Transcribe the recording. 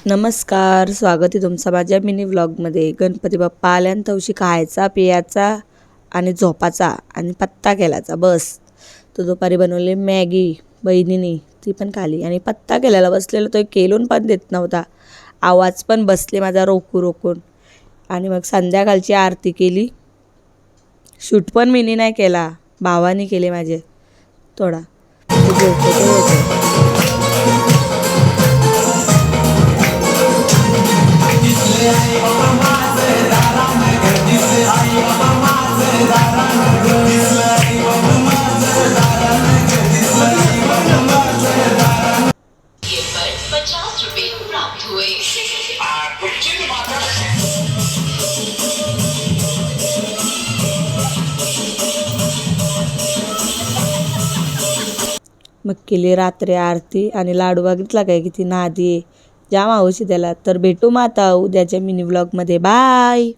नमस्कार, स्वागत आहे तुमचं माझ्या मिनी व्लॉगमध्ये। गणपती बाप्पा आल्यानंतर खायचा पियाचा आणि झोपाचा आणि पत्ता केलाचा बस। तो दुपारी बनवले मॅगी बहिणीने, ती पण खाली आणि पत्ता केलेला बसलेला तो केलून पण देत नव्हता, आवाज पण बसले माझा रोकून। आणि मग संध्याकाळची आरती केली, शूट पण मिनी नाही केला, भावाने केले माझे थोडा। मग केली रात्री आरती आणि लाडू बघितला काय किती नादी आहे, जाम हौशी त्याला। तर भेटू मग आता उद्याच्या मिनी व्लॉगमध्ये, बाय।